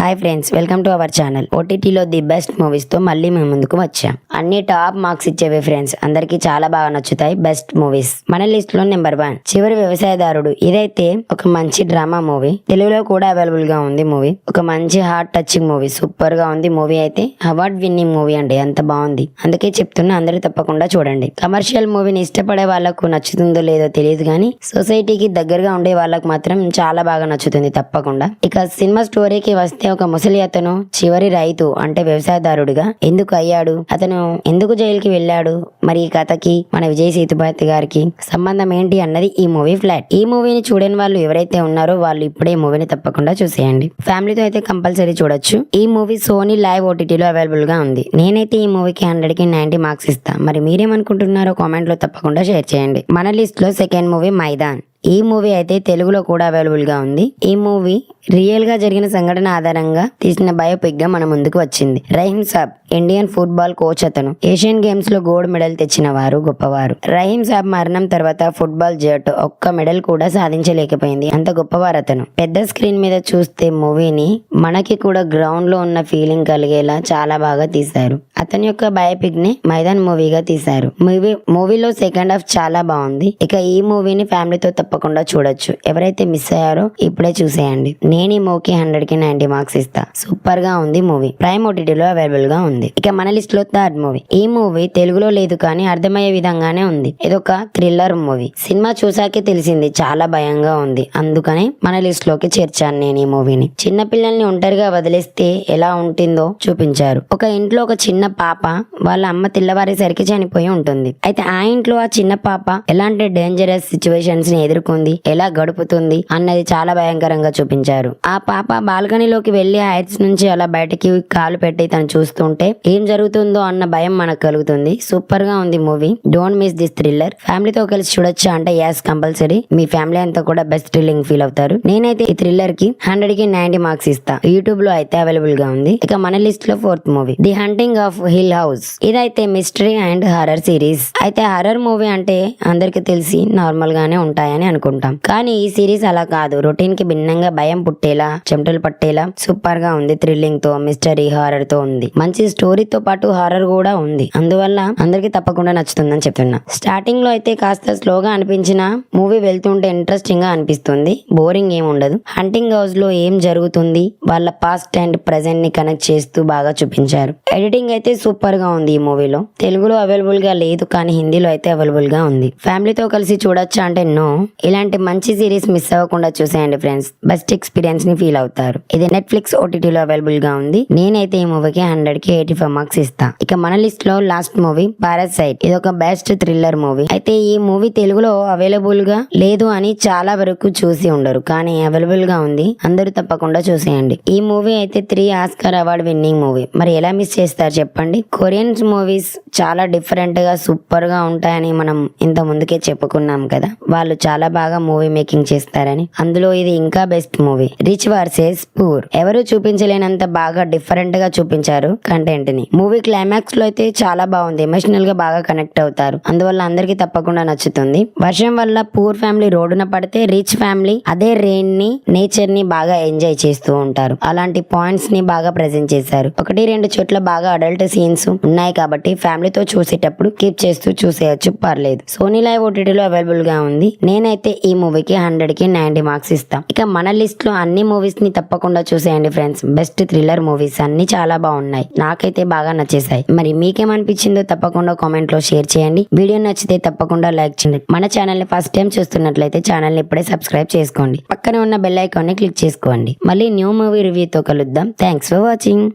Hi friends, welcome to our channel. ఓటీటీలో the best movies తో మళ్ళీ మేము ముందుకు వచ్చాం. అన్ని టాప్ మార్క్స్ ఇచ్చేవి ఫ్రెండ్స్, అందరికి చాలా బాగా నచ్చుతాయి బెస్ట్ మూవీస్. మన లిస్ట్ లో నెంబర్ 1 చివరి వ్యవసాయదారుడు. ఇదైతే ఒక మంచి డ్రామా మూవీ, తెలుగులో కూడా అవైలబుల్ గా ఉంది మూవీ. ఒక మంచి హార్ట్ టచింగ్ మూవీ, సూపర్ గా ఉంది మూవీ. అయితే అవార్డ్ విన్నింగ్ మూవీ అండి, అంత బాగుంది. అందుకే చెప్తున్నా, అందరూ తప్పకుండా చూడండి. కమర్షియల్ మూవీని ఇష్టపడే వాళ్ళకు నచ్చుతుందో లేదో తెలియదు కానీ సొసైటీకి దగ్గరగా ఉండే వాళ్ళకు మాత్రం చాలా బాగా నచ్చుతుంది తప్పకుండా. ఇక సినిమా స్టోరీకి వస్తే ఒక ముసలి అతను చివరి రైతు అంటే వ్యవసాయదారుడిగా ఎందుకు అయ్యాడు, అతను ఎందుకు జైలుకి వెళ్ళాడు, మరి ఈ కథకి మన విజయ్ సేతుపతి గారికి సంబంధం ఏంటి అన్నది ఈ మూవీ ఫ్లాట్. ఈ మూవీని చూడని వాళ్ళు ఎవరైతే ఉన్నారో వాళ్ళు ఇప్పుడే మూవీని తప్పకుండా చూసేయండి. ఫ్యామిలీతో అయితే కంపల్సరీ చూడొచ్చు. ఈ మూవీ సోనీ లైవ్ ఓటీటీలో అవైలబుల్ గా ఉంది. నేనైతే ఈ మూవీకి 100కి 90 మార్క్స్ ఇస్తా. మరి మీరేమనుకుంటున్నారో కామెంట్ లో తప్పకుండా షేర్ చేయండి. మన లిస్ట్ లో సెకండ్ మూవీ మైదాన్. ఈ మూవీ అయితే తెలుగులో కూడా అవైలబుల్ గా ఉంది. ఈ మూవీ రియల్ గా జరిగిన సంఘటన ఆధారంగా తీసిన బయోపిక్ గా మన ముందుకు వచ్చింది. రహీం సాబ్ ఇండియన్ ఫుట్బాల్ కోచ్. అతను ఏషియన్ గేమ్స్ లో గోల్డ్ మెడల్ తెచ్చిన వారు, గొప్పవారు. రహీం సాబ్ మరణం తర్వాత ఫుట్బాల్ జట్టు ఒక్క మెడల్ కూడా సాధించలేకపోయింది, అంత గొప్పవారు అతను. పెద్ద స్క్రీన్ మీద చూస్తే మూవీని మనకి కూడా గ్రౌండ్ లో ఉన్న ఫీలింగ్ కలిగేలా చాలా బాగా తీశారు. అతని యొక్క బయోపిక్ ని మైదాన్ మూవీగా తీశారు. మూవీలో సెకండ్ హాఫ్ చాలా బాగుంది. ఇక ఈ మూవీని ఫ్యామిలీతో తప్పకుండా చూడొచ్చు. ఎవరైతే మిస్ అయ్యారో ఇప్పుడే చూసేయండి. నేను ఈ మూవీకి 100కి 90 మార్క్స్ ఇస్తా. సూపర్ గా ఉంది మూవీ. ప్రైమ్ ఓటీటీలో అవైలబుల్ గా ఉంది. ఇక మన లిస్ట్ లో థర్డ్ మూవీ. ఈ మూవీ తెలుగులో లేదు కానీ అర్థమయ్యే విధంగానే ఉంది. ఇదొక థ్రిల్లర్ మూవీ. సినిమా చూసాకే తెలిసింది చాలా భయంగా ఉంది, అందుకనే మన లిస్ట్ లోకి చేర్చాను నేను ఈ మూవీని. చిన్న పిల్లల్ని ఒంటరిగా వదిలేస్తే ఎలా ఉంటుందో చూపించారు. ఒక ఇంట్లో ఒక చిన్న పాప వాళ్ళ అమ్మ తెల్లవారేసరికి చనిపోయి ఉంటుంది. అయితే ఆ ఇంట్లో ఆ చిన్న పాప ఎలాంటి డేంజరస్ సిచ్యువేషన్స్ ని ఎదుర్కొంది, ఎలా గడుపుతుంది అన్నది చాలా భయంకరంగా చూపించారు. ఆ పాప బాల్కనీలోకి వెళ్లి హైట్స్ నుంచి అలా బయటకి కాలు పెట్టి తను చూస్తుంటే ఏం జరుగుతుందో అన్న భయం మనకు కలుగుతుంది. సూపర్ గా ఉంది movie. Don't miss this thriller. ఫ్యామిలీతో కలిసి చూడొచ్చా అంటే యాస్ కంపల్సరీ. మీ ఫ్యామిలీ అంతా కూడా బెస్ట్ థ్రిల్లింగ్ ఫీల్ అవుతారు. నేనైతే ఈ థ్రిల్లర్ కి 100కి 90 మార్క్స్ ఇస్తా. యూట్యూబ్ లో అయితే అవైలబుల్ గా ఉంది. ఇక మన లిస్ట్ లో fourth movie the hunting of hill house. ఇదైతే మిస్టరీ అండ్ హారర్ సిరీస్. అయితే హారర్ మూవీ అంటే అందరికి తెలిసి నార్మల్ గానే ఉంటాయని అనుకుంటాం, కానీ ఈ సిరీస్ అలా కాదు. రొటీన్ కి భిన్నంగా భయం పుట్టేలా, చెమటలు పట్టేలా సూపర్ గా ఉంది. థ్రిల్లింగ్ తో, మిస్టరీ, హారర్ తో ఉంది. మంచి స్టోరీతో పాటు హారర్ కూడా ఉంది. అందువల్ల అందరికి తప్పకుండా నచ్చుతుందని చెప్తున్నా. స్టార్టింగ్ లో అయితే కాస్త స్లోగా అనిపించిన మూవీ వెళ్తుంటే ఇంట్రెస్టింగ్ గా అనిపిస్తుంది. బోరింగ్ ఏం ఉండదు. హంటింగ్ హౌస్ లో ఏం జరుగుతుంది, వాళ్ళ పాస్ట్ అండ్ ప్రెజెంట్ ని కనెక్ట్ చేస్తూ బాగా చూపించారు. ఎడిటింగ్ అయితే సూపర్ గా ఉంది. ఈ మూవీలో తెలుగులో అవైలబుల్ గా లేదు కానీ హిందీలో అయితే అవైలబుల్ గా ఉంది. ఫ్యామిలీతో కలిసి చూడొచ్చా అంటే నో. ఇలాంటి మంచి సిరీస్ మిస్ అవ్వకుండా చూసేయండి ఫ్రెండ్స్. బెస్ట్ ఎక్స్పీరియన్స్ ని ఫీల్ అవుతారు. ఇది నెట్ఫ్లిక్స్ ఓటీటీలో అవైలబుల్ గా ఉంది. నేనైతే ఈ మూవీకి 100కి 85 మార్క్స్ ఇస్తా. ఇక మన లిస్ట్ లో లాస్ట్ మూవీ పారాసైట్. ఇది ఒక బెస్ట్ థ్రిల్లర్ మూవీ. అయితే ఈ మూవీ తెలుగులో అవైలబుల్ గా లేదు అని చాలా వరకు చూసి ఉండరు, కానీ అవైలబుల్ గా ఉంది. అందరూ తప్పకుండా చూసేయండి. ఈ మూవీ అయితే 3 ఆస్కార్ అవార్డ్ విన్నింగ్ మూవీ. మరి ఎలా మిస్ చేస్తారు చెప్పండి. కొరియన్ మూవీస్ చాలా డిఫరెంట్ గా సూపర్ గా ఉంటాయని మనం ఇంత ముందుకే చెప్పుకున్నాం కదా. వాళ్ళు చాలా బాగా మూవీ మేకింగ్ చేస్తారని. అందులో ఇది ఇంకా best movie. Rich versus poor. ఎవరు చూపించలేనంత బాగా డిఫరెంట్ గా చూపించారు కంటెంట్ ని. మూవీ క్లైమాక్స్ లో అయితే చాలా బాగుంది. ఎమోషనల్ గా బాగా కనెక్ట్ అవుతారు. అందువల్ల అందరికి తప్పకుండా నచ్చుతుంది. వర్షం వల్ల పూర్ ఫ్యామిలీ రోడ్డున పడితే రిచ్ ఫ్యామిలీ అదే రెయిన్ ని, నేచర్ ని బాగా ఎంజాయ్ చేస్తూ ఉంటారు. అలాంటి పాయింట్స్ ని బాగా ప్రెజెంట్ చేశారు. 1-2 చోట్ల బాగా అడల్ట్ సీన్స్ ఉన్నాయి కాబట్టి ఫ్యామిలీతో చూసేటప్పుడు కీప్ చేస్తూ చూసేయచ్చు, పర్లేదు. సోనీ లైవ్ ఓటీటీలో అవైలబుల్ గా ఉంది. నేనైతే ఈ మూవీకి 100కి 90 మార్క్స్ ఇస్తాం. ఇక మన లిస్ట్ లో అన్ని మూవీస్ ని తప్పకుండా చూసేయండి ఫ్రెండ్స్. బెస్ట్ థ్రిల్లర్ మూవీస్ అన్ని చాలా బాగున్నాయి. నాకైతే బాగా నచ్చేసాయి. మరి మీకేమనిపించిందో తప్పకుండా కామెంట్ లో షేర్ చేయండి. వీడియో నచ్చితే తప్పకుండా లైక్ చేయండి. మన ఛానల్ ని ఫస్ట్ టైం చూస్తున్నట్లయితే ఛానల్ ని ఇప్పుడే సబ్స్క్రైబ్ చేసుకోండి. పక్కనే ఉన్న బెల్ ఐకాన్ ని క్లిక్ చేసుకోండి. మళ్ళీ న్యూ మూవీ రివ్యూతో కలుద్దాం. Thanks for watching.